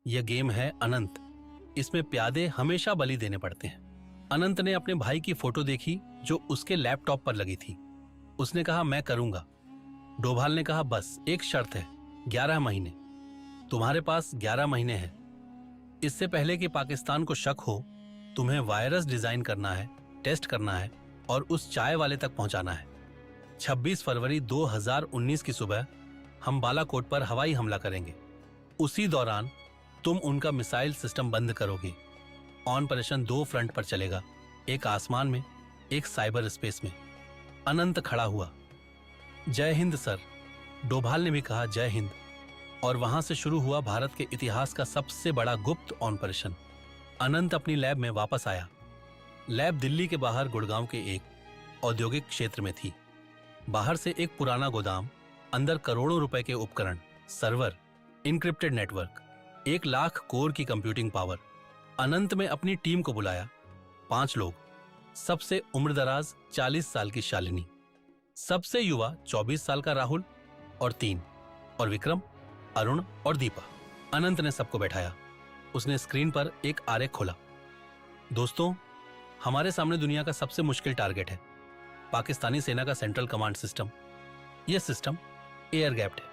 यह गेम है अनंत। इसमें प्यादे हमेशा बलि देने पड़ते हैं। अनंत ने अपने भाई की फोटो देखी जो उसके लैपटॉप पर लगी थी। उसने कहा, मैं करूंगा। डोभाल ने कहा, बस एक शर्त है, 11 महीने। तुम्हारे पास 11 महीने हैं। इससे पहले कि पाकिस्तान को शक हो, तुम्हें वायरस डिजाइन करना है, टेस्ट करना है और उस चाय वाले तक पहुंचाना है। 26 फरवरी 2019 की सुबह हम बालाकोट पर हवाई हमला करेंगे। उसी दौरान तुम उनका मिसाइल सिस्टम बंद करोगे। ऑपरेशन 2 फ्रंट पर चलेगा, एक आसमान में, एक साइबर स्पेस में। अनंत खड़ा हुआ। जय हिंद सर। डोभाल ने भी कहा, जय हिंद। और वहां से शुरू हुआ भारत के इतिहास का सबसे बड़ा गुप्त ऑपरेशन। अनंत अपनी लैब में वापस आया। लैब दिल्ली के बाहर गुड़गांव के एक औद्योगिक क्षेत्र में थी। बाहर से एक पुराना गोदाम, अंदर करोड़ों रुपए के उपकरण, server, encrypted network, 1 lakh core की कंप्यूटिंग पावर। अनंत में अपनी टीम को बुलाया। 5 लोग। सबसे उम्रदराज 40 साल की शालिनी, सबसे युवा 24 साल का राहुल और 3 और विक्रम, अरुण और दीपा। अनंत ने सबको बैठाया। उसने स्क्रीन पर एक आरेख खोला। दोस्तों, हमारे सामने दुनिया का सबसे मुश्किल टारगेट है, पाकिस्तानी सेना का सेंट्रल कमांड सिस्टम। यह सिस्टम एयर गैप्ड है,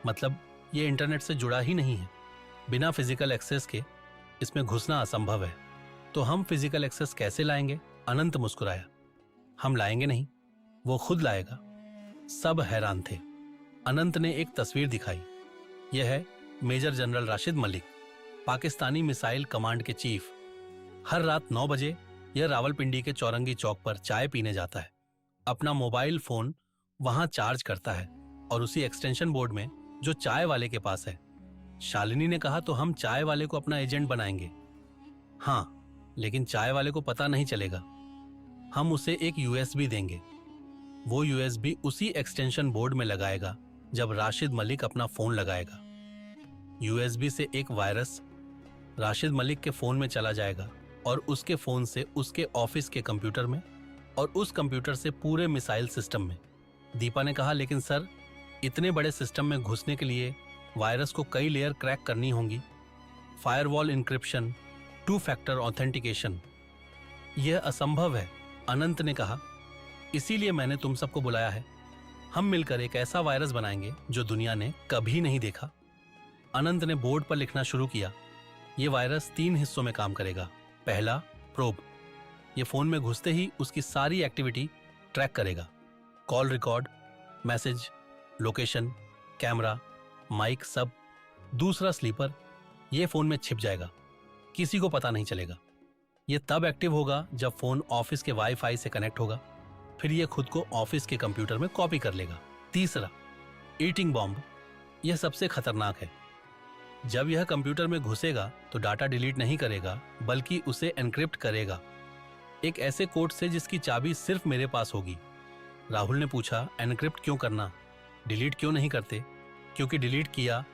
मतलब यह इंटरनेट से जुड़ा ही नहीं है। बिना फिजिकल एक्सेस के इसमें घुसना असंभव है। तो हम फिजिकल एक्सेस कैसे लाएंगे? अनंत मुस्कुराया। हम लाएंगे नहीं, वो खुद लाएगा। सब हैरान थे। अनंत ने एक तस्वीर दिखाई। यह है major general Rashid Malik, Pakistani missile command के चीफ। हर रात 9 बजे यह रावलपिंडी के चौरंगी चौक पर चाय पीने जाता है। अपना मोबाइल फोन वहां चार्ज करता है और उसी एक्सटेंशन बोर्ड में जो चाय वाले के पास है। शालिनी ने कहा, तो हम चाय वाले को अपना एजेंट बनाएंगे। हाँ, लेकिन चाय वाले को पता नहीं चलेगा। हम उसे एक यूएसबी देंगे। वो यूएसबी उसी एक्सटेंशन बोर्ड में लगाएगा जब राशिद मलिक अपना फोन लगाएगा। यूएसबी से एक वायरस राशिद मलिक के फोन में चला जाएगा और उसके फोन से उसके ऑफिस के कंप्यूटर में और उस कंप्यूटर से पूरे मिसाइल सिस्टम में। दीपा ने कहा, लेकिन सर, इतने बड़े सिस्टम में घुसने के लिए वायरस को कई लेयर क्रैक करनी होंगी। फायरवॉल इंक्रिप्शन, 2 फैक्टर ऑथेंटिकेशन, यह असंभव है। अनंत ने कहा, इसीलिए मैंने तुम सबको बुलाया है। हम मिलकर एक ऐसा वायरस बनाएंगे जो दुनिया ने कभी नहीं देखा। अनंत ने बोर्ड पर लिखना शुरू किया। यह वायरस 3 हिस्सों में काम करेगा। पहला, प्रोब। यह फोन में घुसते ही उसकी सारी एक्टिविटी ट्रैक करेगा। Call record, message, location, camera, mic, सब। दूसरा, स्लीपर। यह फोन में छिप जाएगा, किसी को पता नहीं चलेगा। यह तब एक्टिव होगा जब फोन ऑफिस के वाईफाई से कनेक्ट होगा। फिर यह खुद को ऑफिस के कंप्यूटर में कॉपी कर लेगा। तीसरा, ईटिंग बॉम्ब। यह सबसे खतरनाक है। जब यह कंप्यूटर में घुसेगा तो डाटा डिलीट नहीं करेगा, बल्कि उसे एनक्रिप्ट करेगा, एक ऐसे कोड से जिसकी चाबी सिर्फ मेरे पास होगी। राहुल ने पूछा, एनक्रिप्ट क्यों करना, डिलीट क्यों नहीं करते? क्योंकि डिलीट किया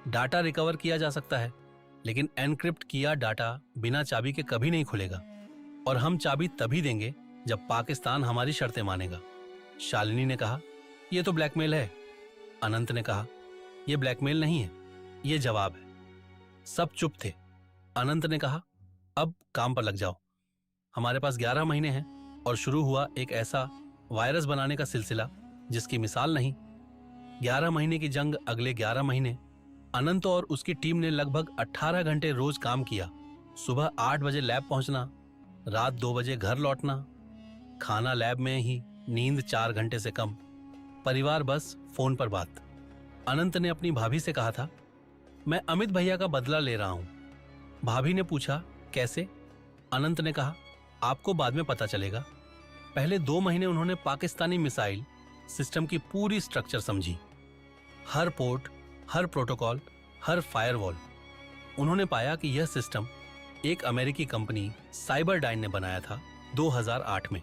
डाटा रिकवर किया जा सकता है, लेकिन एनक्रिप्ट किया डाटा बिना चाबी के कभी नहीं खुलेगा। और हम चाबी तभी देंगे जब पाकिस्तान हमारी शर्तें मानेगा। शालिनी ने कहा, यह तो ब्लैकमेल है। अनंत ने कहा, यह ब्लैकमेल नहीं है, यह जवाब है। सब चुप थे। अनंत ने कहा, अब काम पर लग जाओ। हमारे पास 11 महीने हैं। और शुरू हुआ एक ऐसा वायरस बनाने का सिलसिला जिसकी मिसाल नहीं। 11 महीने की जंग, अगले 11 महीने। अनंत और उसकी टीम ने लगभग 18 घंटे रोज काम किया। सुबह 8 बजे लैब पहुंचना, रात 2 बजे घर लौटना, खाना लैब में ही, नींद 4 घंटे से कम, परिवार बस फोन पर बात। अनंत ने अपनी भाभी से कहा था, मैं अमित भैया का बदला ले रहा हूं। भाभी ने पूछा, कैसे? अनंत ने कहा, आपको बाद में पता चलेगा। पहले 2 महीने उन्होंने पाकिस्तानी मिसाइल सिस्टम की पूरी स्ट्रक्चर समझी। हर पोर्ट, हर प्रोटोकॉल, हर फायरवॉल। उन्होंने पाया कि यह सिस्टम एक अमेरिकी कंपनी साइबरडाइन ने बनाया था 2008 में।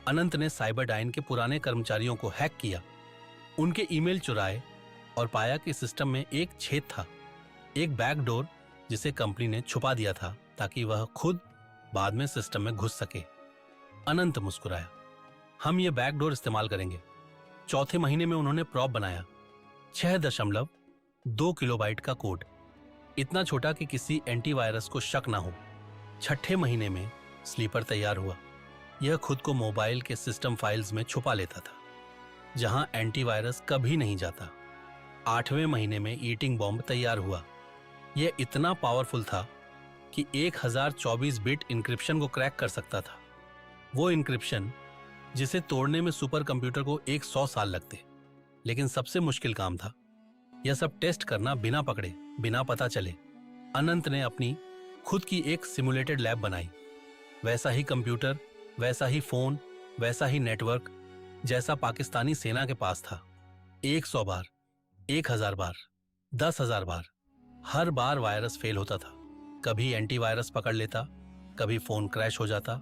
अनंत ने साइबरडाइन के पुराने कर्मचारियों को हैक किया, उनके ईमेल चुराए और पाया कि सिस्टम में एक छेद था, एक बैकडोर जिसे कंपनी ने छुपा दिया था ताकि वह खुद बाद में सिस्टम में घुस सके। अनंत मुस्कुराया। हम ये बैकडोर इस्तेमाल करेंगे। चौथे महीने में उन्होंने प्रॉप बनाया, 6.2 किलोबाइट का कोड। इतना छोटा कि किसी एंटीवायरस को शक ना हो। छठे महीने में स्लीपर तैयार हुआ। यह खुद को मोबाइल के सिस्टम फाइल्स में छुपा लेता था, जहां एंटीवायरस कभी नहीं जाता। 8वें महीने में ईटिंग बॉम्ब तैयार हुआ। यह इतना पावरफुल था कि 1024 बिट इंक्रिप्शन को क्रैक कर सकता था। वो इंक्रिप्शन जिसे तोड़ने में सुपर कंप्यूटर को 100 साल लगते। लेकिन सबसे मुश्किल काम था यह सब टेस्ट करना बिना पकड़े, बिना पता चले। अनंत ने अपनी खुद की एक सिमुलेटेड लैब बनाई। वैसा ही कंप्यूटर, वैसा ही फोन, वैसा ही नेटवर्क जैसा पाकिस्तानी सेना के पास था। 100 बार, 1000 बार, 10,000 बार, हर बार वायरस फेल होता था। कभी एंटीवायरस पकड़ लेता, कभी फोन क्रैश हो जाता,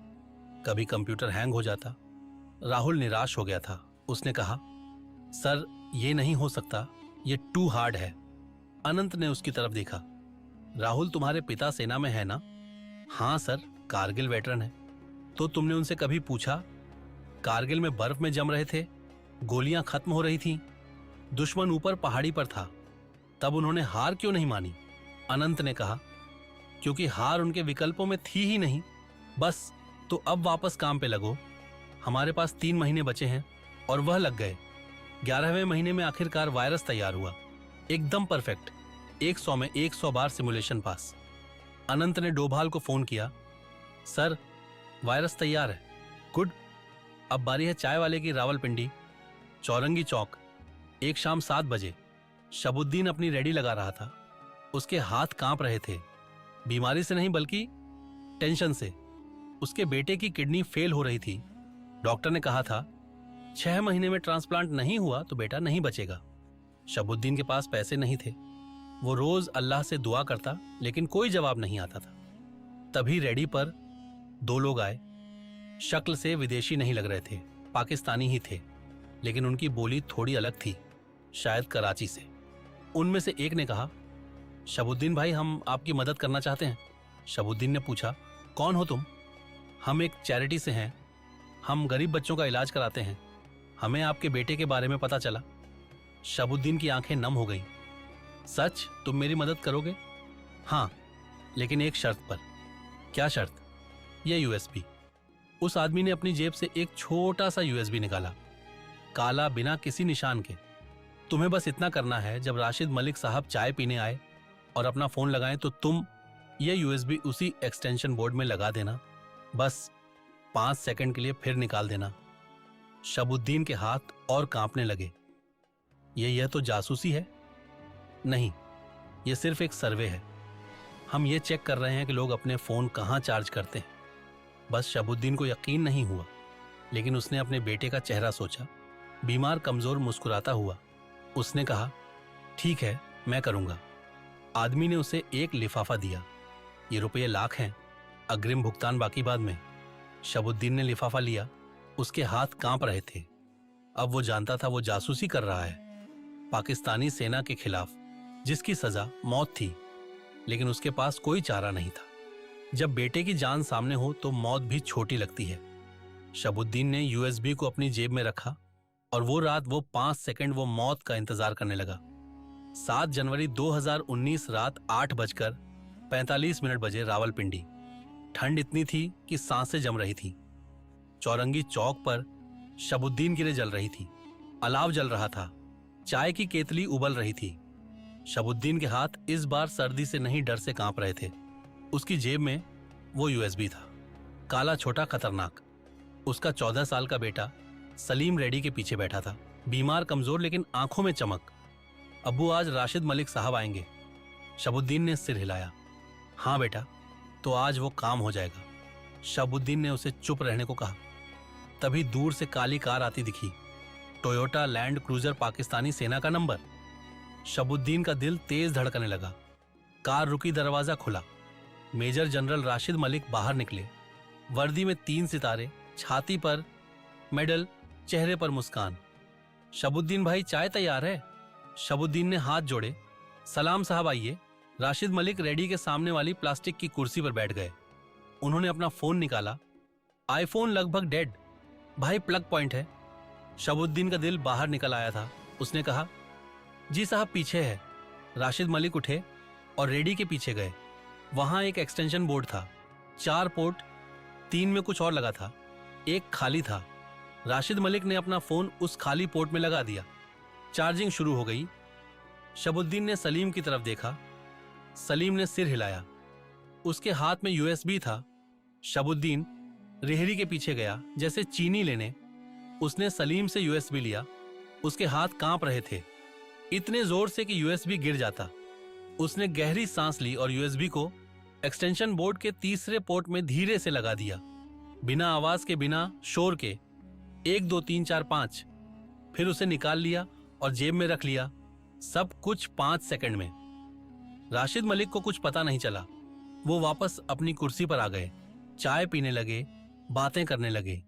कभी कंप्यूटर हैंग हो जाता। राहुल निराश हो गया था। उसने कहा, सर ये नहीं हो सकता, ये टू हार्ड है। अनंत ने उसकी तरफ देखा। राहुल, तुम्हारे पिता सेना में है ना? हाँ सर, कारगिल वेटरन है। तो तुमने उनसे कभी पूछा, कारगिल में बर्फ में जम रहे थे, गोलियां खत्म हो रही थीं, दुश्मन ऊपर पहाड़ी पर था, तब उन्होंने हार क्यों नहीं मानी? अनंत ने कहा, क्योंकि हार उनके विकल्पों में थी ही नहीं। बस, तो अब वापस काम पे लगो। हमारे पास 3 महीने बचे हैं और वह लग गए। 11वें महीने में आखिरकार वायरस तैयार हुआ, एकदम परफेक्ट। 100 में 100 बार सिमुलेशन पास। अनंत ने डोभाल को फोन किया, सर वायरस तैयार है। गुड। अब बारी है चाय वाले की। रावलपिंडी, चौरंगी चौक, एक शाम 7 बजे। शबुद्दीन अपनी रेडी लगा रहा था। उसके हाथ कांप रहे थे, बीमारी से नहीं बल्कि टेंशन से। उसके बेटे की किडनी फेल हो रही थी। डॉक्टर ने कहा था 6 महीने में ट्रांसप्लांट नहीं हुआ तो बेटा नहीं बचेगा। शबुद्दीन के पास पैसे नहीं थे। वो रोज अल्लाह से दुआ करता, लेकिन कोई जवाब नहीं आता था। तभी रेडी पर 2 लोग आए। शक्ल से विदेशी नहीं लग रहे थे, पाकिस्तानी ही थे, लेकिन उनकी बोली थोड़ी अलग थी, शायद कराची से। उनमें से एक ने कहा, शबुद्दीन भाई, हम आपकी मदद करना चाहते हैं। शबुद्दीन ने पूछा, कौन हो तुम? हम एक चैरिटी से हैं, हम गरीब बच्चों का इलाज कराते हैं। हमें आपके बेटे के बारे में पता चला। शबुद्दीन की आंखें नम हो गईं। सच? तुम मेरी मदद करोगे? हाँ, लेकिन एक शर्त पर। क्या शर्त? यह यूएसबी। उस आदमी ने अपनी जेब से एक छोटा सा यूएसबी निकाला, काला, बिना किसी निशान के। तुम्हें बस इतना करना है, जब राशिद मलिक साहब चाय पीने आए और अपना फोन लगाएं तो तुम यह यूएसबी उसी एक्सटेंशन बोर्ड में लगा देना। बस 5 सेकंड के लिए, फिर निकाल देना। शबुद्दीन के हाथ और कांपने लगे। यह तो जासूसी है? नहीं, यह सिर्फ एक सर्वे है। हम ये चेक कर रहे हैं कि लोग अपने फोन कहां चार्ज करते हैं। बस शबुद्दीन को यकीन नहीं हुआ, लेकिन उसने अपने बेटे का चेहरा सोचा। बीमार, कमजोर, मुस्कुराता हुआ उसने कहा, ठीक है, मैं करूंगा। आदमी ने उसे एक लिफाफा दिया। ये रुपये लाख हैं, अग्रिम भुगतान बाकी बाद में। शबुद्दीन ने लिफाफा लिया। उसके हाथ कांप रहे थे। अब वो जानता था वो जासूसी कर रहा है, पाकिस्तानी सेना के खिलाफ, जिसकी सजा मौत थी। लेकिन उसके पास कोई चारा नहीं था। जब बेटे की जान सामने हो तो मौत भी छोटी लगती है। शबुद्दीन ने यूएसबी को अपनी जेब में रखा और वो रात, वो 5 सेकंड वो मौत का इंतजार करने लगा। 7 जनवरी 2019 रात 8:45 बजे, रावलपिंडी। ठंड इतनी थी कि सांसें जम रही थी। चौरंगी चौक पर शबुद्दीन की जल रही थी। अलाव जल रहा था। चाय की केतली उबल रही थी। शबुद्दीन के हाथ इस बार सर्दी से नहीं, डर से कांप रहे थे। उसकी जेब में वो यूएसबी था, काला, छोटा, खतरनाक। उसका 14 साल का बेटा सलीम रेडी के पीछे बैठा था, बीमार, कमजोर, लेकिन आंखों में चमक। अब्बू, आज राशिद मलिक साहब आएंगे। शबुद्दीन ने सिर हिलाया। हाँ बेटा, तो आज वो काम हो जाएगा। शबुद्दीन ने उसे चुप रहने को कहा। तभी दूर से काली कार आती दिखी, टोयोटा लैंड क्रूजर, पाकिस्तानी सेना का नंबर। शबुद्दीन का दिल तेज धड़कने लगा। कार रुकी, दरवाजा खुला। मेजर जनरल राशिद मलिक बाहर निकले। वर्दी में 3 सितारे, छाती पर मेडल, चेहरे पर मुस्कान। शबुद्दीन भाई, चाय तैयार है। शबुद्दीन ने हाथ जोड़े। सलाम साहब, आइए। राशिद मलिक रेडी के सामने वाली प्लास्टिक की कुर्सी पर बैठ गए। उन्होंने अपना फोन निकाला। आईफोन लगभग डेड भाई, प्लग पॉइंट है। शबुद्दीन का दिल बाहर निकल आया था। उसने कहा, जी साहब, पीछे है। राशिद मलिक उठे। और रेडी के पीछे गए। वहां एक एक्सटेंशन बोर्ड था, 4 पोर्ट, 3 में कुछ और लगा था, एक खाली था। राशिद मलिक ने अपना फोन उस खाली पोर्ट में लगा दिया। चार्जिंग शुरू हो गई। शहाबुद्दीन ने सलीम की तरफ देखा। सलीम ने सिर हिलाया। उसके हाथ में यूएसबी था। शहाबुद्दीन रेहड़ी के पीछे गया जैसे चीनी लेने। उसने सलीम से यूएसबी लिया। उसके हाथ कांप रहे थे, इतने जोर से कि यूएसबी गिर जाता। उसने गहरी सांस ली और यूएसबी को एक्सटेंशन बोर्ड के तीसरे पोर्ट में धीरे से लगा दिया, बिना आवाज के, बिना शोर के। 1 2 3 4 5। फिर उसे निकाल लिया और जेब में रख लिया। सब कुछ 5 सेकंड में। राशिद मलिक को कुछ पता नहीं चला। वो वापस अपनी कुर्सी पर आ गए, चाय पीने लगे, बातें करने लगे।